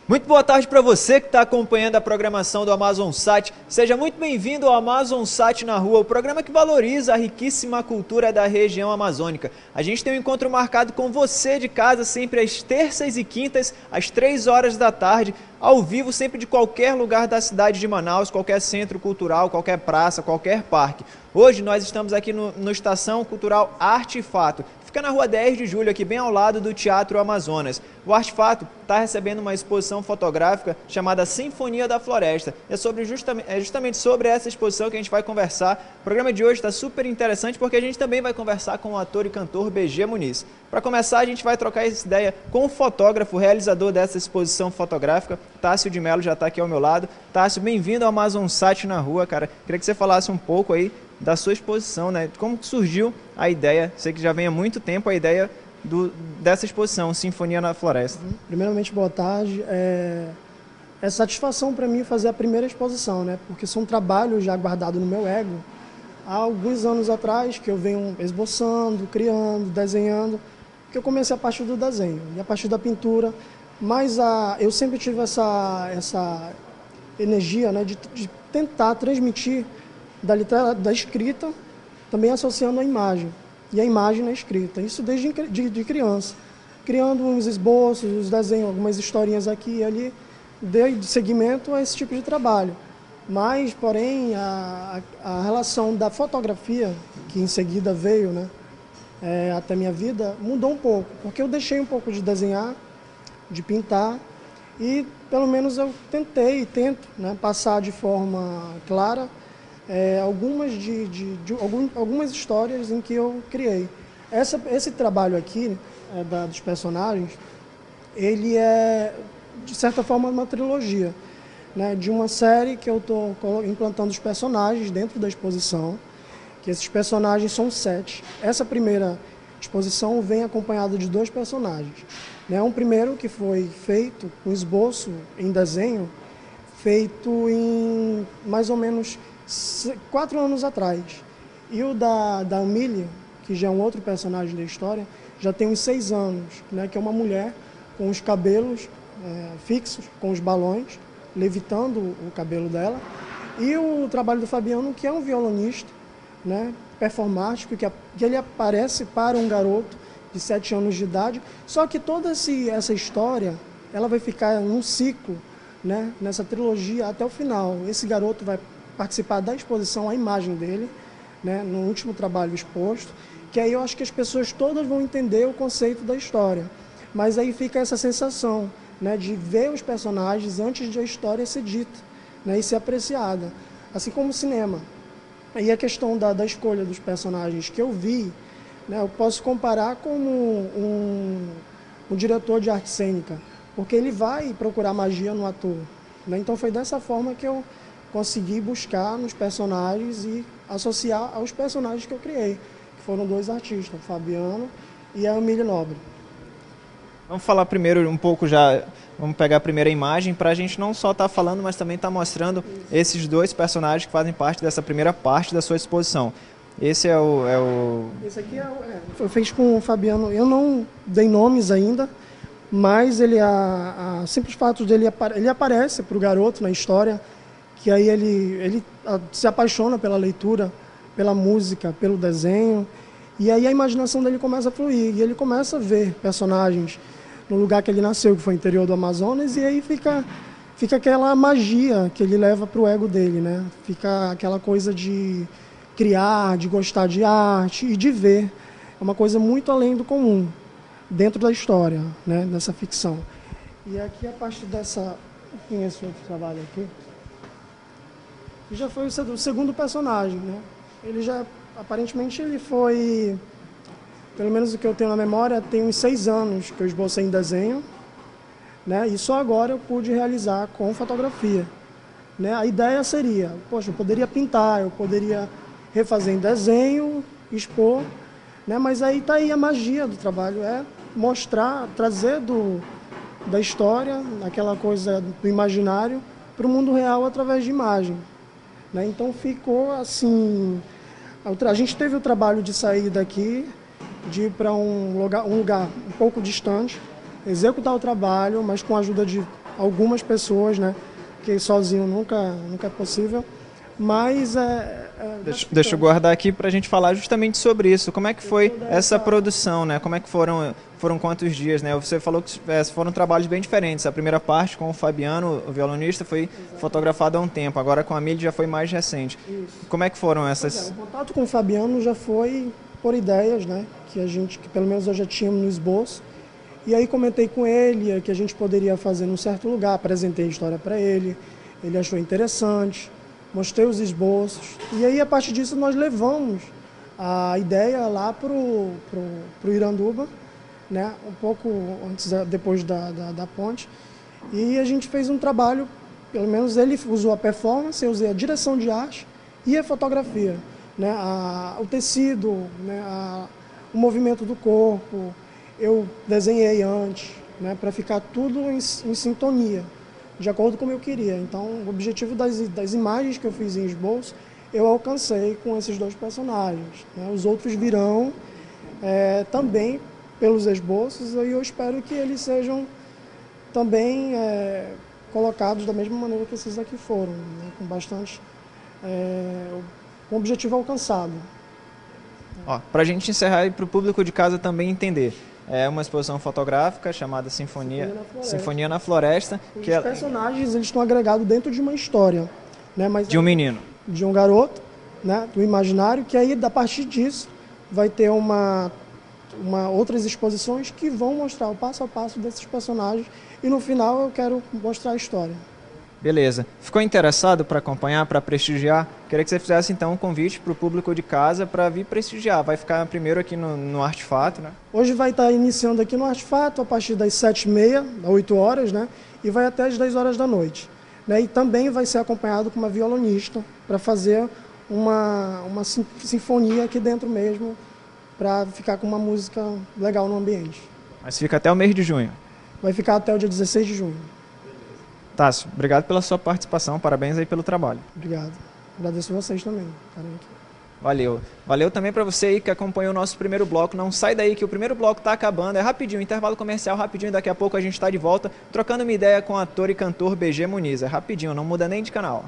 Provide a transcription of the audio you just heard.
Muito boa tarde para você que está acompanhando a programação do AmazonSat. Seja muito bem-vindo ao AmazonSat na Rua, o programa que valoriza a riquíssima cultura da região amazônica. A gente tem um encontro marcado com você de casa, sempre às terças e quintas, às 3 horas da tarde, ao vivo, sempre de qualquer lugar da cidade de Manaus, qualquer centro cultural, qualquer praça, qualquer parque. Hoje nós estamos aqui no Estação Cultural Arte e Fato. Fica na rua 10 de julho, aqui bem ao lado do Teatro Amazonas. O Artefato está recebendo uma exposição fotográfica chamada Sinfonia da Floresta. É justamente sobre essa exposição que a gente vai conversar. O programa de hoje está super interessante porque a gente também vai conversar com o ator e cantor BG Muniz. Para começar, a gente vai trocar essa ideia com o fotógrafo, o realizador dessa exposição fotográfica, Tássio de Mello, já está aqui ao meu lado. Tássio, bem-vindo ao AmazonSat na Rua, cara. Queria que você falasse um pouco aí da sua exposição, né? Como surgiu a ideia, sei que já vem há muito tempo a ideia dessa exposição, Sinfonia na Floresta. Primeiramente, boa tarde. É satisfação para mim fazer a primeira exposição, né? Porque são trabalhos já guardados no meu ego há alguns anos atrás, que eu venho esboçando, criando, desenhando, que eu comecei a partir do desenho e a partir da pintura, mas eu sempre tive essa energia, né, de tentar transmitir da escrita, também associando a imagem, e a imagem na escrita, isso desde de criança, criando uns esboços, uns desenhos, algumas historinhas aqui e ali, de seguimento a esse tipo de trabalho. Mas, porém, a relação da fotografia, que em seguida veio, né, até minha vida, mudou um pouco, porque eu deixei um pouco de desenhar, de pintar, e pelo menos eu tento, né, passar de forma clara algumas histórias em que eu criei. Esse trabalho aqui, dos personagens, ele é, de certa forma, uma trilogia, né, de uma série que eu estou implantando os personagens dentro da exposição, que esses personagens são 7. Essa primeira exposição vem acompanhada de 2 personagens. Né, um primeiro que foi feito, um esboço em desenho, feito em mais ou menos 4 anos atrás. E o da Amília, que já é um outro personagem da história, já tem uns 6 anos, né, que é uma mulher com os cabelos fixos, com os balões, levitando o cabelo dela. E o trabalho do Fabiano, que é um violonista, né, performático, que ele aparece para um garoto de 7 anos de idade. Só que toda essa história, ela vai ficar num ciclo, né, nessa trilogia até o final. Esse garoto vai participar da exposição, a imagem dele, né, no último trabalho exposto, que aí eu acho que as pessoas todas vão entender o conceito da história. Mas aí fica essa sensação, né, de ver os personagens antes de a história ser dita, né, e ser apreciada, assim como o cinema. E a questão da escolha dos personagens que eu vi, né, eu posso comparar com um diretor de arte cênica, porque ele vai procurar magia no ator, né? Então foi dessa forma que eu consegui buscar nos personagens e associar aos personagens que eu criei, que foram 2 artistas, o Fabiano e a Amília Nobre. Vamos falar primeiro um pouco já, vamos pegar a primeira imagem para a gente não só estar falando, mas também estar mostrando esses 2 personagens que fazem parte dessa primeira parte da sua exposição. Esse é o... Esse aqui foi feito com o Fabiano, eu não dei nomes ainda, mas ele, simples fato dele, ele aparece para o garoto na história, que aí ele se apaixona pela leitura, pela música, pelo desenho, e aí a imaginação dele começa a fluir, e ele começa a ver personagens no lugar que ele nasceu, que foi o interior do Amazonas, e aí fica aquela magia que ele leva para o ego dele, né? Fica aquela coisa de criar, de gostar de arte e de ver. É uma coisa muito além do comum, dentro da história, né? Dessa ficção. E aqui a parte dessa... Quem é esse outro trabalho aqui? Já foi o segundo personagem, né? Ele já, aparentemente, ele foi, pelo menos o que eu tenho na memória, tem uns 6 anos que eu esbocei em desenho, né? E só agora eu pude realizar com fotografia, né? A ideia seria, poxa, eu poderia pintar, eu poderia refazer em desenho, expor, né? Mas aí está aí a magia do trabalho, mostrar, trazer da história, aquela coisa do imaginário, para o mundo real através de imagem. Né? Então ficou assim, a gente teve o trabalho de sair daqui, de ir para um lugar um pouco distante, executar o trabalho, mas com a ajuda de algumas pessoas, né? Que sozinho nunca é possível, mas Deixa eu guardar aqui para a gente falar justamente sobre isso. Como é que foi essa produção, né? Como é que foram quantos dias, né? Você falou que foram trabalhos bem diferentes. A primeira parte com o Fabiano, o violonista, foi fotografada há um tempo. Agora com a Milly já foi mais recente. Isso. Como é que foram essas? O contato com o Fabiano já foi por ideias, né? Que pelo menos eu já tinha no esboço. E aí comentei com ele que a gente poderia fazer num certo lugar, apresentei a história para ele achou interessante, mostrei os esboços. E aí a partir disso nós levamos a ideia lá pro Iranduba, né? Um pouco depois da ponte. E a gente fez um trabalho, pelo menos ele usou a performance, eu usei a direção de arte e a fotografia, né? O tecido, né? O movimento do corpo. Eu desenhei antes, né, para ficar tudo em sintonia, de acordo com como eu queria. Então, o objetivo das imagens que eu fiz em esboço, eu alcancei com esses dois personagens, né? Os outros virão também pelos esboços e eu espero que eles sejam também colocados da mesma maneira que esses aqui foram, né, com bastante com objetivo alcançado. Para a gente encerrar e para o público de casa também entender. É uma exposição fotográfica chamada Sinfonia na Floresta. Os personagens eles estão agregados dentro de uma história, né? Mas de um menino. De um garoto, né? Do imaginário, que aí, a partir disso, vai ter outras exposições que vão mostrar o passo a passo desses personagens. E no final eu quero mostrar a história. Beleza. Ficou interessado para acompanhar, para prestigiar? Queria que você fizesse então um convite para o público de casa para vir prestigiar. Vai ficar primeiro aqui no Artefato, né? Hoje vai estar iniciando aqui no Artefato a partir das 7h30, às 8 horas, né? E vai até às 10 horas da noite. Né? E também vai ser acompanhado com uma violonista para fazer uma sinfonia aqui dentro mesmo, para ficar com uma música legal no ambiente. Mas fica até o mês de junho? Vai ficar até o dia 16 de junho. Tássio, obrigado pela sua participação, parabéns aí pelo trabalho. Obrigado. Agradeço vocês também. Valeu. Valeu também para você aí que acompanhou o nosso primeiro bloco. Não sai daí que o primeiro bloco está acabando. É rapidinho, intervalo comercial rapidinho. Daqui a pouco a gente está de volta, trocando uma ideia com o ator e cantor BG Muniz. É rapidinho, não muda nem de canal.